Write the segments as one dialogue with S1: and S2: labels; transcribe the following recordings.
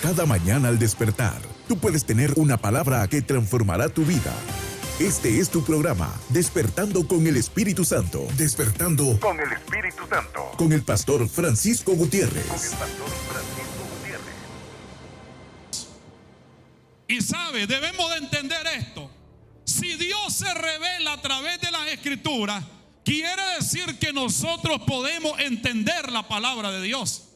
S1: Cada mañana al despertar, tú puedes tener una palabra que transformará tu vida. Este es tu programa, Despertando con el Espíritu Santo. Despertando con el Espíritu Santo. Con el pastor Francisco Gutiérrez.
S2: Y sabe, debemos de entender esto. Si Dios se revela a través de las Escrituras, quiere decir que nosotros podemos entender la palabra de Dios.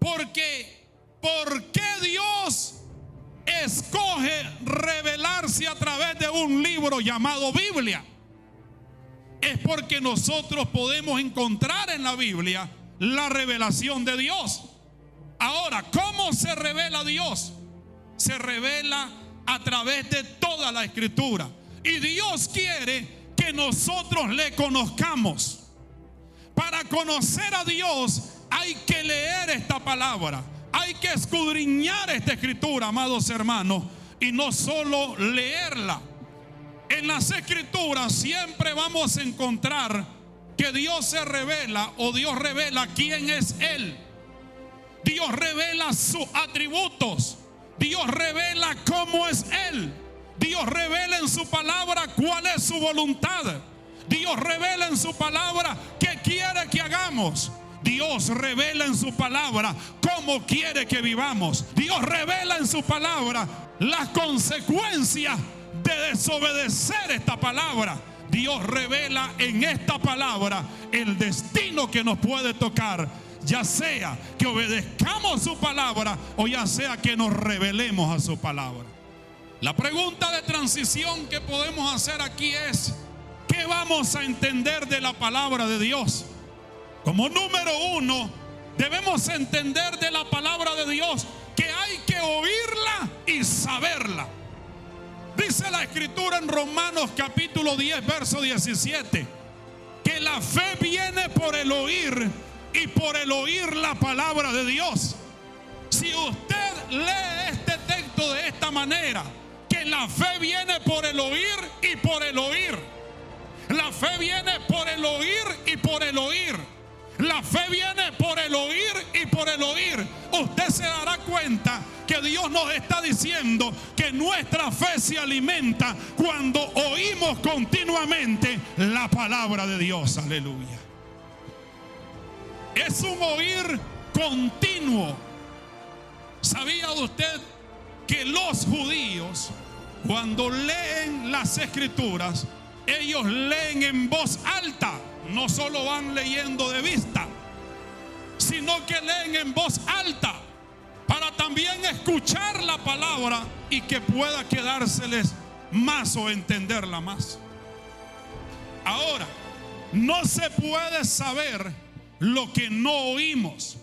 S2: Porque, ¿por qué Dios escoge revelarse a través de un libro llamado Biblia? Es porque nosotros podemos encontrar en la Biblia la revelación de Dios. Ahora, ¿cómo se revela Dios? Se revela a través de toda la Escritura. Y Dios quiere que nosotros le conozcamos. Para conocer a Dios hay que leer esta palabra. Hay que escudriñar esta Escritura, amados hermanos, y no solo leerla. En las Escrituras siempre vamos a encontrar que Dios se revela, o Dios revela quién es Él. Dios revela sus atributos. Dios revela cómo es Él. Dios revela en su palabra cuál es su voluntad. Dios revela en su palabra qué quiere que hagamos. Dios revela en su palabra cómo quiere que vivamos. Dios revela en su palabra las consecuencias de desobedecer esta palabra. Dios revela en esta palabra el destino que nos puede tocar, ya sea que obedezcamos su palabra o ya sea que nos rebelemos a su palabra. La pregunta de transición que podemos hacer aquí es: ¿qué vamos a entender de la palabra de Dios? Como número uno, debemos entender de la palabra de Dios que hay que oírla y saberla. Dice la Escritura en Romanos capítulo 10, verso 17, que la fe viene por el oír y por el oír la palabra de Dios. Si usted lee este texto de esta manera, que la fe viene por el oír y por el oír. La fe viene por el oír y por el oír. La fe viene por el oír y por el oír. Usted se dará cuenta que Dios nos está diciendo que nuestra fe se alimenta cuando oímos continuamente la palabra de Dios. Aleluya. Es un oír continuo. ¿Sabía usted que los judíos, cuando leen las Escrituras, ellos leen en voz alta? No solo van leyendo de vista, sino que leen en voz alta para también escuchar la palabra y que pueda quedárseles más o entenderla más. Ahora, no se puede saber lo que no oímos.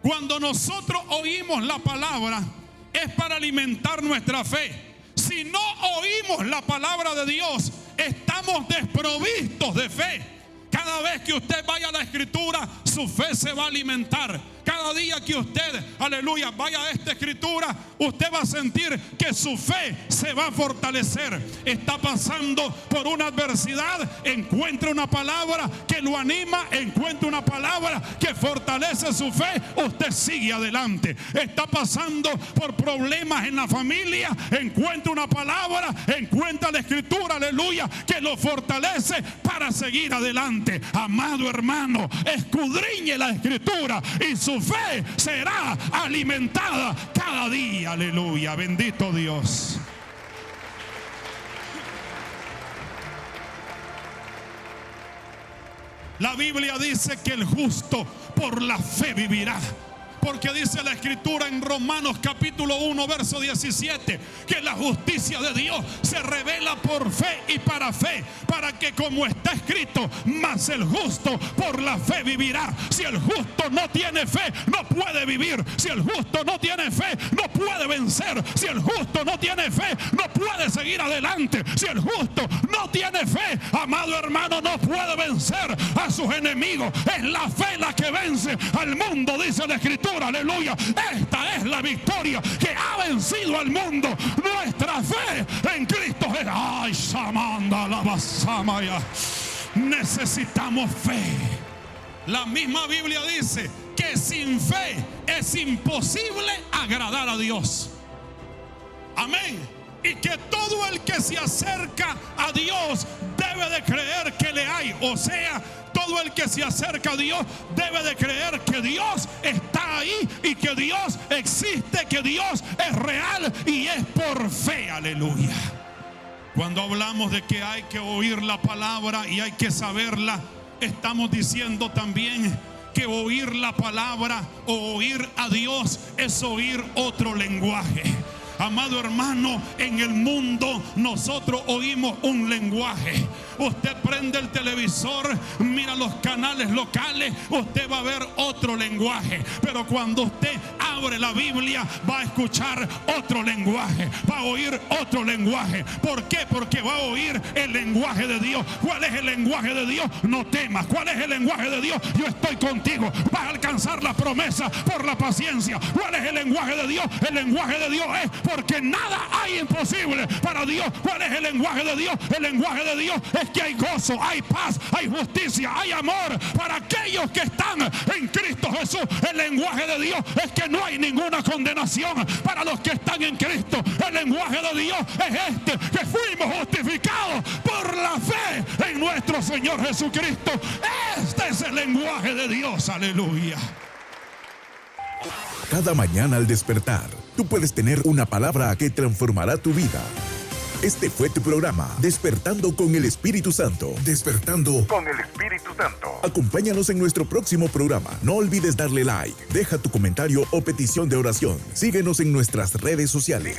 S2: Cuando nosotros oímos la palabra es para alimentar nuestra fe. Si no oímos la palabra de Dios, estamos desprovistos de fe. Cada vez que usted vaya a la Escritura, su fe se va a alimentar. Cada día que usted, aleluya, vaya a esta Escritura, usted va a sentir que su fe se va a fortalecer. Está pasando por una adversidad, encuentra una palabra que lo anima, encuentra una palabra que fortalece su fe, usted sigue adelante. Está pasando por problemas en la familia, encuentra una palabra, encuentra la Escritura, aleluya, que lo fortalece para seguir adelante. Amado hermano, escudriñe la Escritura y su fe será alimentada cada día. Aleluya, bendito Dios. La Biblia dice que el justo por la fe vivirá. Porque dice la Escritura en Romanos capítulo 1 verso 17 que la justicia de Dios se revela por fe y para fe, para que como está escrito, mas el justo por la fe vivirá. Si el justo no tiene fe, no puede vivir. Si el justo no tiene fe, no puede vencer. Si el justo no tiene fe, no puede seguir adelante. Si el justo no tiene fe, amado hermano, no puede vencer a sus enemigos. Es la fe la que vence al mundo, dice la Escritura. Aleluya, esta es la victoria que ha vencido al mundo, nuestra fe en Cristo. Ay, Samanda la Basamaya. Necesitamos fe. La misma Biblia dice que sin fe es imposible agradar a Dios. Amén. Y que todo el que se acerca a Dios debe de creer que le hay. O sea, todo el que se acerca a Dios debe de creer que Dios está ahí y que Dios existe, que Dios es real y es por fe. Aleluya. Cuando hablamos de que hay que oír la palabra y hay que saberla, estamos diciendo también que oír la palabra o oír a Dios es oír otro lenguaje. Amado hermano, en el mundo nosotros oímos un lenguaje. Usted prende el televisor, mira los canales locales, usted va a ver otro lenguaje. Pero cuando usted abre la Biblia, va a escuchar otro lenguaje, va a oír otro lenguaje. ¿Por qué? Porque va a oír el lenguaje de Dios. ¿Cuál es el lenguaje de Dios? No temas. ¿Cuál es el lenguaje de Dios? Yo estoy contigo. Vas a alcanzar la promesa por la paciencia. ¿Cuál es el lenguaje de Dios? El lenguaje de Dios es porque nada hay imposible para Dios. ¿Cuál es el lenguaje de Dios? El lenguaje de Dios es que hay gozo, hay paz, hay justicia, hay amor para aquellos que están en Cristo Jesús. El lenguaje de Dios es que no hay ninguna condenación para los que están en Cristo. El lenguaje de Dios es este, que fuimos justificados por la fe en nuestro Señor Jesucristo. Este es el lenguaje de Dios. Aleluya.
S1: Cada mañana al despertar, tú puedes tener una palabra que transformará tu vida. Este fue tu programa, Despertando con el Espíritu Santo. Despertando con el Espíritu Santo. Acompáñanos en nuestro próximo programa. No olvides darle like, deja tu comentario o petición de oración. Síguenos en nuestras redes sociales.